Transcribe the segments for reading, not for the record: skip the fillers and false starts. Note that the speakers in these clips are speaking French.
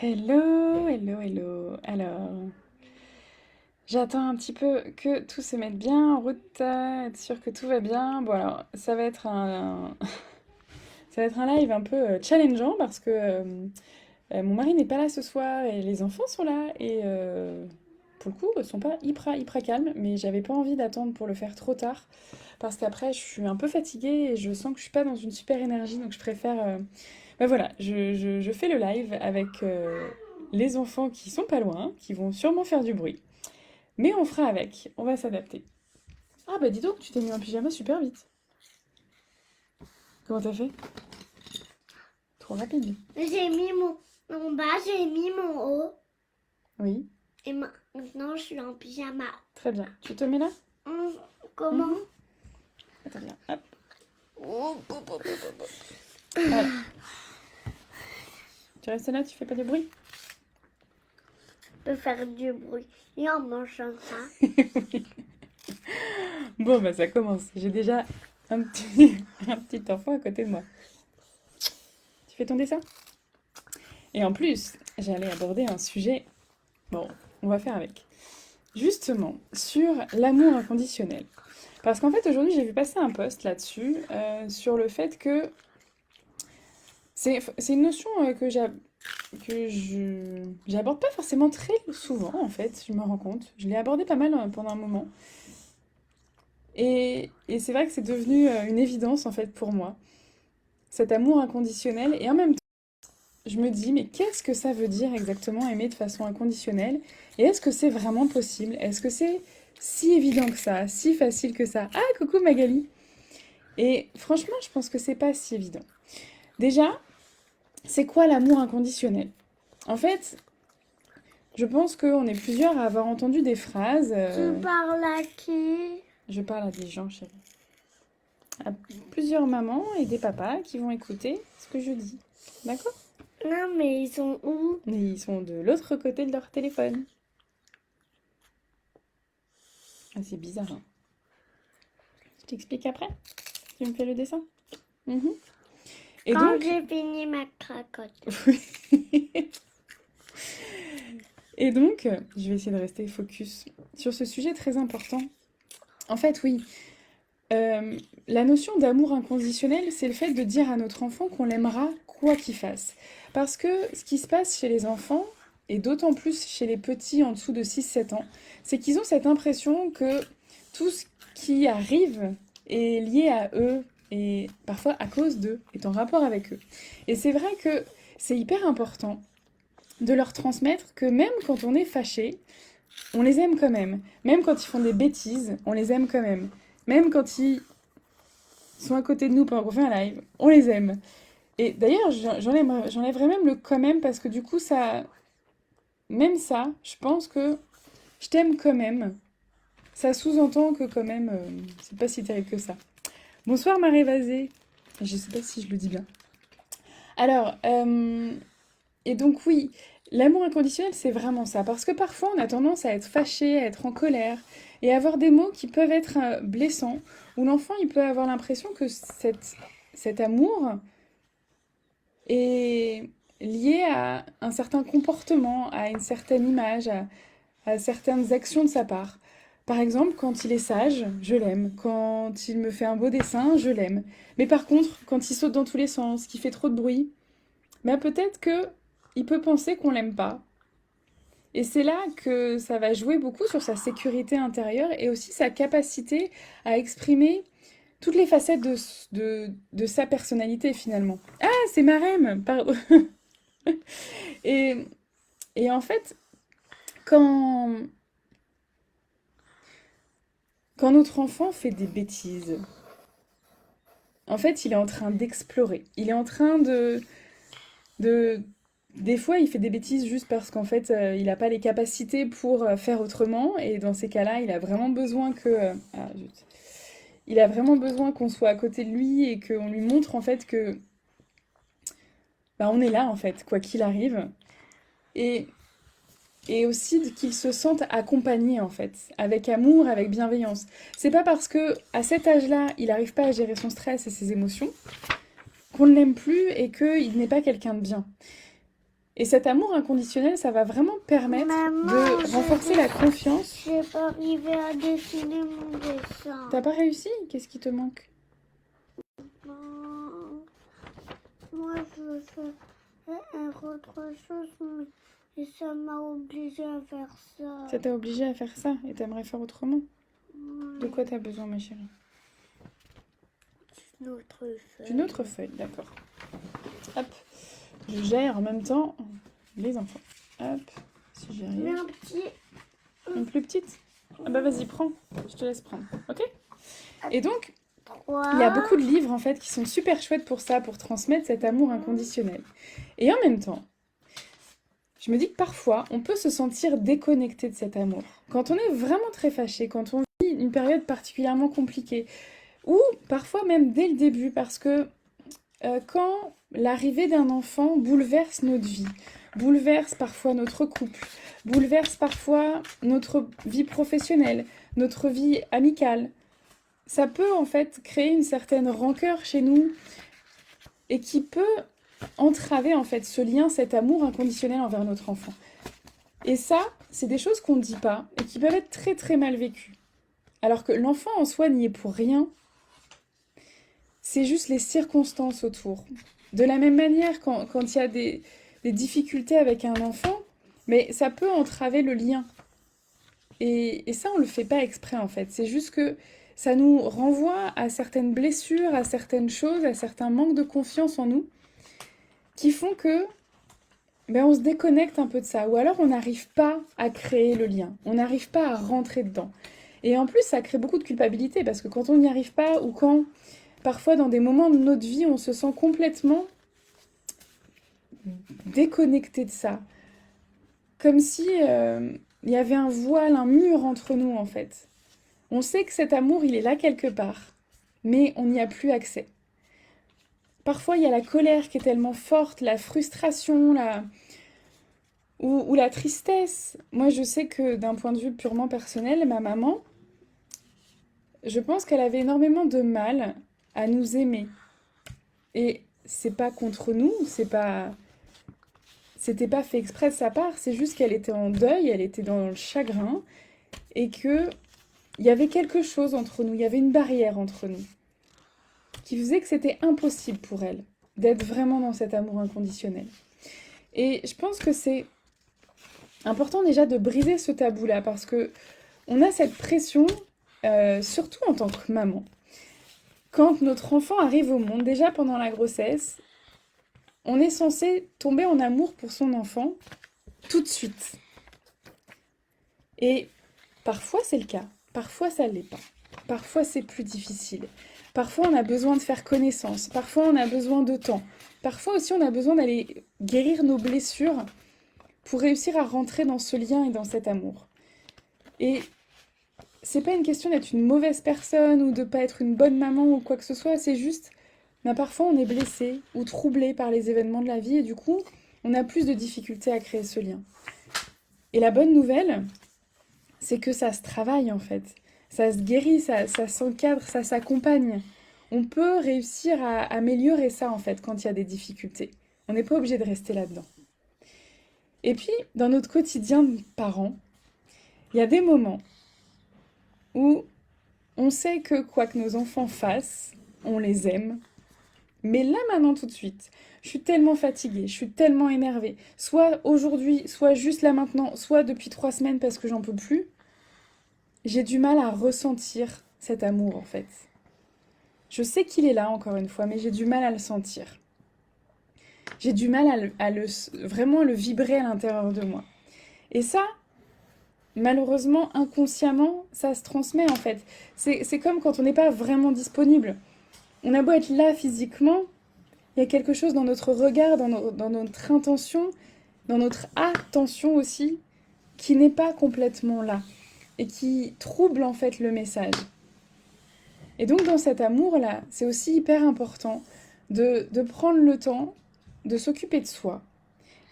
Hello, hello, hello. Alors, j'attends un petit peu que tout se mette bien en route, être sûr que tout va bien. Bon, alors, ça va être ça va être un live un peu challengeant parce que mon mari n'est pas là ce soir et les enfants sont là et pour le coup, ils sont pas hyper calmes, mais j'avais pas envie d'attendre pour le faire trop tard parce qu'après, je suis un peu fatiguée et je sens que je suis pas dans une super énergie, donc je préfère. Ben voilà, je fais le live avec les enfants qui sont pas loin, qui vont sûrement faire du bruit. Mais on fera avec, on va s'adapter. Ah bah dis donc, tu t'es mis en pyjama super vite. Comment t'as fait? Trop rapide. J'ai mis mon bas, j'ai mis mon haut. Oui, Et maintenant, je suis en pyjama. très bien. Tu te mets là? Hum, Comment? Mhm. Attends, bien. Hop. Hop, hop, hop, hop, hop. Voilà. Tu restes là, tu fais pas de bruit? Je peux faire du bruit. Et en mangeant ça. Bon bah ça commence. J'ai déjà un petit, un petit enfant à côté de moi. Tu fais ton dessin? Et en plus, j'allais aborder un sujet. Bon, on va faire avec. Justement, sur l'amour inconditionnel. Parce qu'en fait, aujourd'hui, j'ai vu passer un post là-dessus, sur le fait que c'est une notion que j'aborde pas forcément très souvent, en fait, je me rends compte. Je l'ai abordé pas mal pendant un moment. Et c'est vrai que c'est devenu une évidence, en fait, pour moi, cet amour inconditionnel. Et en même temps, je me dis, mais qu'est-ce que ça veut dire exactement aimer de façon inconditionnelle? Et est-ce que c'est vraiment possible? Est-ce que c'est si évident que ça, si facile que ça? Ah, coucou Magali! Et franchement, je pense que c'est pas si évident. Déjà, c'est quoi l'amour inconditionnel? En fait, je pense qu'on est plusieurs à avoir entendu des phrases. Tu parles à qui? Je parle à des gens, chérie. À plusieurs mamans et des papas qui vont écouter ce que je dis. D'accord? Non, mais ils sont où? Et ils sont de l'autre côté de leur téléphone. Ah, c'est bizarre, hein. Je t'explique après. Tu me fais le dessin. Mhm. Et Quand donc, j'ai fini ma cracotte. et donc, je vais essayer de rester focus sur ce sujet très important. En fait, oui, la notion d'amour inconditionnel, c'est le fait de dire à notre enfant qu'on l'aimera quoi qu'il fasse. Parce que ce qui se passe chez les enfants, et d'autant plus chez les petits en dessous de 6-7 ans, c'est qu'ils ont cette impression que tout ce qui arrive est lié à eux et parfois à cause d'eux, est en rapport avec eux. Et c'est vrai que c'est hyper important de leur transmettre que même quand on est fâché, on les aime quand même. Même quand ils font des bêtises, on les aime quand même. Même quand ils sont à côté de nous pendant qu'on fait un live, on les aime. Et d'ailleurs, j'enlèverais même le quand même parce que du coup, ça, même ça, je pense que je t'aime quand même. Ça sous-entend que quand même, c'est pas si terrible que ça. Bonsoir Marie Vazé. Je sais pas si je le dis bien. Alors, et donc oui, l'amour inconditionnel, c'est vraiment ça. Parce que parfois, on a tendance à être fâché, à être en colère, et à avoir des mots qui peuvent être blessants, où l'enfant, il peut avoir l'impression que cet amour est lié à un certain comportement, à une certaine image, à certaines actions de sa part. Par exemple, quand il est sage, je l'aime. Quand il me fait un beau dessin, je l'aime. Mais par contre, quand il saute dans tous les sens, qu'il fait trop de bruit, ben peut-être que il peut penser qu'on l'aime pas. Et c'est là que ça va jouer beaucoup sur sa sécurité intérieure et aussi sa capacité à exprimer toutes les facettes de sa personnalité finalement. Ah, c'est Marème, pardon. Et, et en fait, quand, quand notre enfant fait des bêtises, en fait, il est en train d'explorer. Il est en train de... Des fois, il fait des bêtises juste parce qu'en fait, il n'a pas les capacités pour faire autrement. Et dans ces cas-là, il a vraiment besoin que... ah, zut. Il a vraiment besoin qu'on soit à côté de lui et qu'on lui montre en fait que bah, on est là en fait, quoi qu'il arrive. Et, et aussi qu'il se sente accompagné en fait, avec amour, avec bienveillance. C'est pas parce que à cet âge-là, il n'arrive pas à gérer son stress et ses émotions qu'on ne l'aime plus et qu'il n'est pas quelqu'un de bien. Et cet amour inconditionnel, ça va vraiment permettre Maman, de renforcer la confiance. j'ai pas arrivé à dessiner mon dessin. T'as pas réussi? Qu'est-ce qui te manque? Non. Moi, je veux faire autre chose, mais ça m'a obligé à faire ça. Ça t'a obligé à faire ça et t'aimerais faire autrement? Ouais. De quoi t'as besoin, ma chérie? Une autre feuille. D'une autre feuille, d'accord. Hop, je gère en même temps les enfants. Hop, si j'y Mais arrive. un petit. Une plus petite? Ah bah vas-y, prends, je te laisse prendre, ok? Et donc, 3. il y a beaucoup de livres en fait qui sont super chouettes pour ça, pour transmettre cet amour inconditionnel. Et en même temps, je me dis que parfois, on peut se sentir déconnecté de cet amour. Quand on est vraiment très fâché, quand on vit une période particulièrement compliquée, ou parfois même dès le début, parce que quand l'arrivée d'un enfant bouleverse notre vie, bouleverse parfois notre couple, bouleverse parfois notre vie professionnelle, notre vie amicale, ça peut en fait créer une certaine rancœur chez nous et qui peut entraver en fait ce lien, cet amour inconditionnel envers notre enfant. Et ça, c'est des choses qu'on ne dit pas et qui peuvent être très très mal vécues. Alors que l'enfant en soi n'y est pour rien, c'est juste les circonstances autour. De la même manière, quand il y a des difficultés avec un enfant, mais ça peut entraver le lien. Et ça, on ne le fait pas exprès en fait. C'est juste que ça nous renvoie à certaines blessures, à certaines choses, à certains manques de confiance en nous, qui font que on se déconnecte un peu de ça. Ou alors on n'arrive pas à créer le lien, on n'arrive pas à rentrer dedans. Et en plus, ça crée beaucoup de culpabilité, parce que quand on n'y arrive pas, ou quand parfois dans des moments de notre vie, on se sent complètement déconnecté de ça. Comme si il y avait un voile, un mur entre nous en fait. On sait que cet amour, il est là quelque part, mais on n'y a plus accès. Parfois, il y a la colère qui est tellement forte, la frustration, ou la tristesse. Moi, je sais que d'un point de vue purement personnel, ma maman, je pense qu'elle avait énormément de mal à nous aimer. Et c'est pas contre nous, c'était pas fait exprès de sa part, c'est juste qu'elle était en deuil, elle était dans le chagrin, et que il y avait quelque chose entre nous, il y avait une barrière entre nous, qui faisait que c'était impossible pour elle d'être vraiment dans cet amour inconditionnel. Et je pense que c'est important déjà de briser ce tabou-là, parce que on a cette pression, surtout en tant que maman. Quand notre enfant arrive au monde, déjà pendant la grossesse, on est censé tomber en amour pour son enfant tout de suite. Et parfois c'est le cas, parfois ça ne l'est pas. Parfois c'est plus difficile. Parfois on a besoin de faire connaissance, parfois on a besoin de temps. Parfois aussi on a besoin d'aller guérir nos blessures pour réussir à rentrer dans ce lien et dans cet amour. Et c'est pas une question d'être une mauvaise personne ou de pas être une bonne maman ou quoi que ce soit, c'est juste, parfois on est blessé ou troublé par les événements de la vie et du coup, on a plus de difficultés à créer ce lien. Et la bonne nouvelle, c'est que ça se travaille en fait. Ça se guérit, ça s'encadre, ça s'accompagne. On peut réussir à améliorer ça en fait quand il y a des difficultés. On n'est pas obligé de rester là-dedans. Et puis, dans notre quotidien de parents, il y a des moments où on sait que quoi que nos enfants fassent, on les aime. Mais là, maintenant, tout de suite, je suis tellement fatiguée, je suis tellement énervée. Soit aujourd'hui, soit juste là maintenant, soit depuis 3 semaines parce que j'en peux plus. J'ai du mal à ressentir cet amour, en fait. Je sais qu'il est là, encore une fois, mais j'ai du mal à le sentir. J'ai du mal à vraiment le vibrer à l'intérieur de moi. Et ça, malheureusement, inconsciemment, ça se transmet, en fait. C'est comme quand on n'est pas vraiment disponible. On a beau être là physiquement, il y a quelque chose dans notre regard, dans notre intention, dans notre attention aussi, qui n'est pas complètement là et qui trouble en fait le message. Et donc dans cet amour-là, c'est aussi hyper important de prendre le temps de s'occuper de soi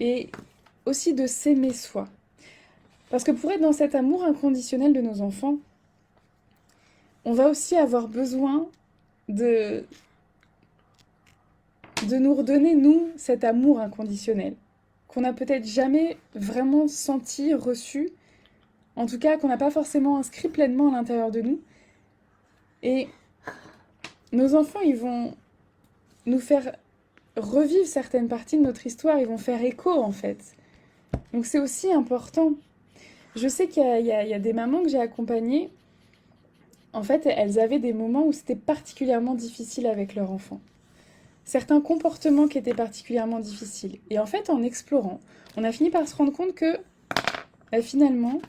et aussi de s'aimer soi. Parce que pour être dans cet amour inconditionnel de nos enfants, on va aussi avoir besoin de nous redonner, nous, cet amour inconditionnel qu'on n'a peut-être jamais vraiment senti, reçu, en tout cas qu'on n'a pas forcément inscrit pleinement à l'intérieur de nous. Et nos enfants, ils vont nous faire revivre certaines parties de notre histoire, ils vont faire écho en fait. Donc c'est aussi important. Je sais qu'il y a des mamans que j'ai accompagnées, en fait, elles avaient des moments où c'était particulièrement difficile avec leur enfant. Certains comportements qui étaient particulièrement difficiles. Et en fait, en explorant, on a fini par se rendre compte que finalement,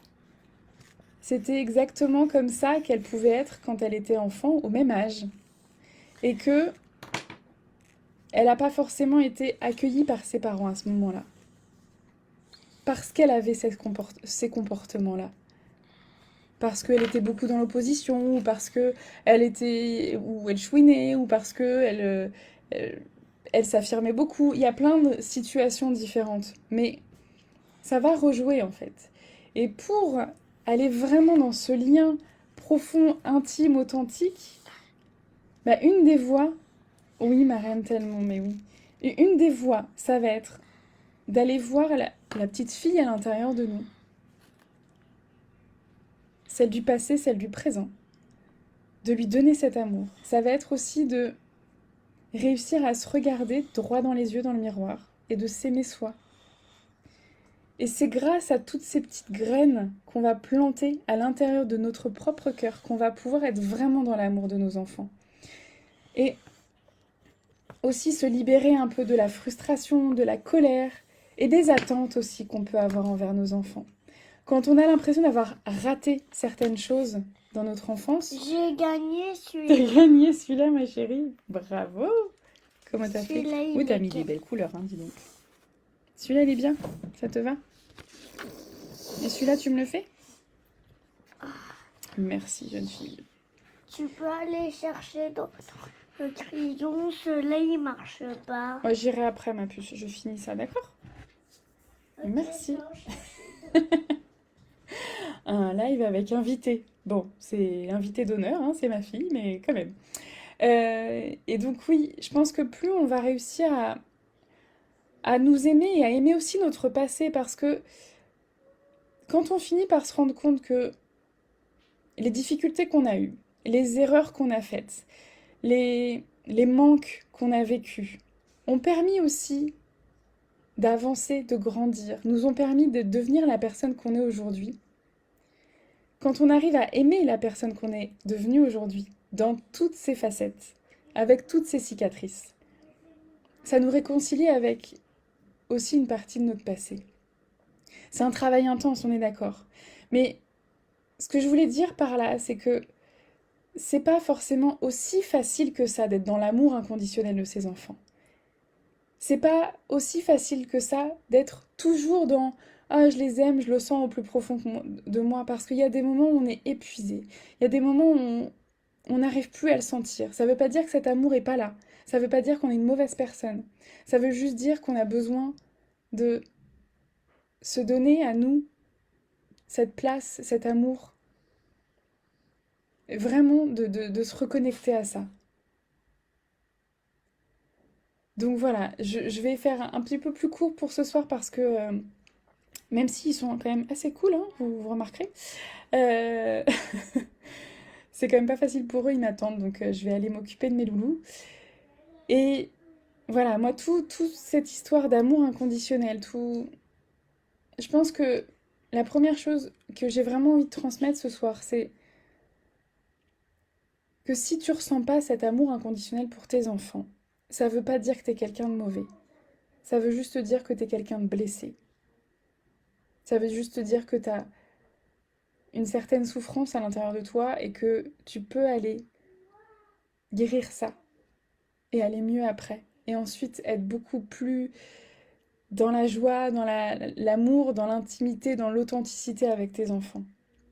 c'était exactement comme ça qu'elle pouvait être quand elle était enfant, au même âge. Et que elle n'a pas forcément été accueillie par ses parents à ce moment-là. Parce qu'elle avait ces comportements-là. Parce qu'elle était beaucoup dans l'opposition, ou parce elle chouinait, ou parce elle s'affirmait beaucoup. Il y a plein de situations différentes. Mais ça va rejouer en fait. Et pour aller vraiment dans ce lien profond, intime, authentique, bah une des voies, oui Marianne tellement, mais oui, et une des voies, ça va être d'aller voir la petite fille à l'intérieur de nous. Celle du passé, celle du présent. De lui donner cet amour. Ça va être aussi de réussir à se regarder droit dans les yeux dans le miroir et de s'aimer soi. Et c'est grâce à toutes ces petites graines qu'on va planter à l'intérieur de notre propre cœur qu'on va pouvoir être vraiment dans l'amour de nos enfants. Et aussi se libérer un peu de la frustration, de la colère et des attentes aussi qu'on peut avoir envers nos enfants. Quand on a l'impression d'avoir raté certaines choses dans notre enfance... J'ai gagné celui-là. T'as gagné celui-là, ma chérie. Bravo. Comment t'as fait? Celui-là, il Oui, t'as est mis des bien. belles couleurs, hein, dis donc. Celui-là, il est bien. Ça te va? Et celui-là, tu me le fais? Merci, jeune fille. Tu peux aller chercher dans le crayon. Celui-là, il marche pas. Ouais, j'irai après, ma puce. Je finis ça, d'accord? Merci. Un live avec invité. Bon, c'est invité d'honneur, hein, c'est ma fille, mais quand même. Et donc oui, je pense que plus on va réussir à nous aimer et à aimer aussi notre passé, parce que quand on finit par se rendre compte que les difficultés qu'on a eues, les erreurs qu'on a faites, les manques qu'on a vécus, ont permis aussi d'avancer, de grandir, nous ont permis de devenir la personne qu'on est aujourd'hui. Quand on arrive à aimer la personne qu'on est devenue aujourd'hui, dans toutes ses facettes, avec toutes ses cicatrices, ça nous réconcilie avec aussi une partie de notre passé. C'est un travail intense, on est d'accord. Mais ce que je voulais dire par là, c'est que c'est pas forcément aussi facile que ça d'être dans l'amour inconditionnel de ses enfants. C'est pas aussi facile que ça d'être toujours dans ah, je les aime, je le sens au plus profond de moi, parce qu'il y a des moments où on est épuisé. Il y a des moments où on n'arrive plus à le sentir. Ça veut pas dire que cet amour est pas là. Ça veut pas dire qu'on est une mauvaise personne. Ça veut juste dire qu'on a besoin de se donner à nous cette place, cet amour. Vraiment de se reconnecter à ça. Donc voilà, je vais faire un petit peu plus court pour ce soir parce que même s'ils sont quand même assez cool, hein, vous remarquerez, euh, c'est quand même pas facile pour eux, ils m'attendent, donc je vais aller m'occuper de mes loulous. Et voilà, moi, toute cette histoire d'amour inconditionnel, je pense que la première chose que j'ai vraiment envie de transmettre ce soir, c'est que si tu ressens pas cet amour inconditionnel pour tes enfants, ça veut pas dire que t'es quelqu'un de mauvais. Ça veut juste dire que t'es quelqu'un de blessé. Ça veut juste dire que t'as une certaine souffrance à l'intérieur de toi et que tu peux aller guérir ça et aller mieux après. Et ensuite être beaucoup plus dans la joie, dans l'amour, dans l'intimité, dans l'authenticité avec tes enfants.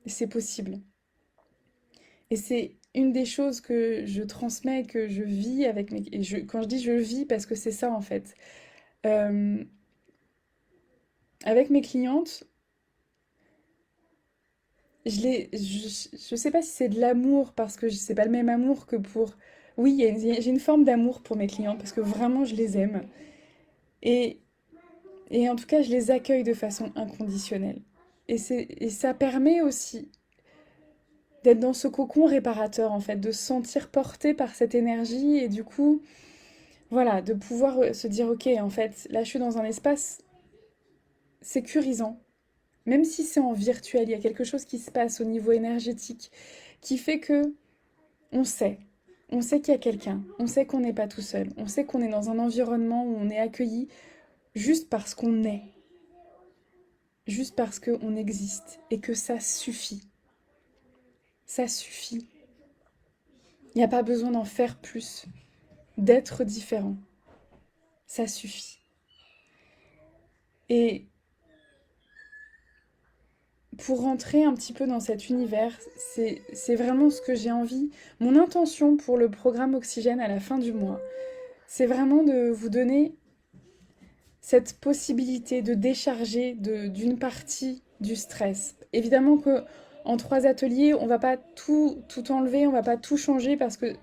Et c'est possible. Et c'est une des choses que je transmets, que je vis avec mes... quand je dis je vis, parce que c'est ça en fait. Euh, avec mes clientes, je sais pas si c'est de l'amour, parce que c'est pas le même amour que pour... Oui, j'ai une forme d'amour pour mes clientes, parce que vraiment je les aime. Et Et en tout cas, je les accueille de façon inconditionnelle. Et ça permet aussi d'être dans ce cocon réparateur, en fait, de se sentir porté par cette énergie et du coup, voilà, de pouvoir se dire, ok, en fait, là, je suis dans un espace sécurisant. Même si c'est en virtuel, il y a quelque chose qui se passe au niveau énergétique qui fait que on sait. On sait qu'il y a quelqu'un. On sait qu'on n'est pas tout seul. On sait qu'on est dans un environnement où on est accueilli juste parce qu'on est. Juste parce qu'on existe. Et que ça suffit. Ça suffit. Il n'y a pas besoin d'en faire plus. D'être différent. Ça suffit. Et pour rentrer un petit peu dans cet univers, c'est vraiment ce que j'ai envie. Mon intention pour le programme Oxygène à la fin du mois, c'est vraiment de vous donner cette possibilité de décharger d'une partie du stress. Évidemment que en 3 ateliers, on va pas tout enlever, on va pas tout changer parce que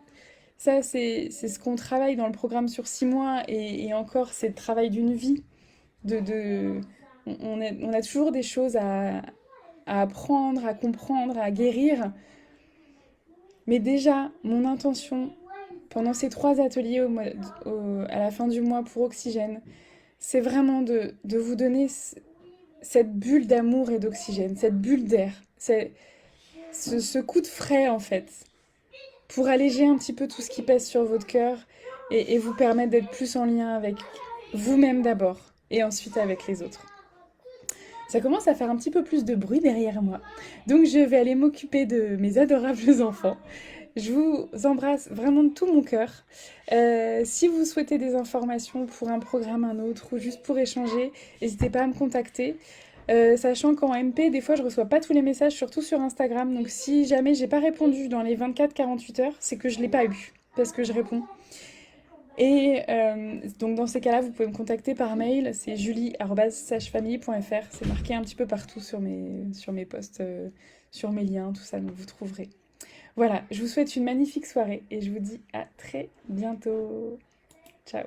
ça, c'est ce qu'on travaille dans le programme sur 6 mois et encore, c'est le travail d'une vie. De, on a toujours des choses à apprendre, à comprendre, à guérir. Mais déjà, mon intention pendant ces 3 ateliers à la fin du mois pour Oxygène, c'est vraiment de vous donner cette bulle d'amour et d'oxygène, cette bulle d'air, ce coup de frais en fait, pour alléger un petit peu tout ce qui pèse sur votre cœur et vous permettre d'être plus en lien avec vous-même d'abord et ensuite avec les autres. Ça commence à faire un petit peu plus de bruit derrière moi, donc je vais aller m'occuper de mes adorables enfants. Je vous embrasse vraiment de tout mon cœur. Si vous souhaitez des informations pour un programme, un autre, ou juste pour échanger, n'hésitez pas à me contacter. Sachant qu'en MP, des fois, je reçois pas tous les messages, surtout sur Instagram. Donc si jamais j'ai pas répondu dans les 24-48 heures, c'est que je l'ai pas eu, parce que je réponds. Et donc dans ces cas-là, vous pouvez me contacter par mail, c'est julie@sagefamily.fr. C'est marqué un petit peu partout sur mes posts, sur mes liens, tout ça, donc vous trouverez. Voilà, je vous souhaite une magnifique soirée et je vous dis à très bientôt. Ciao.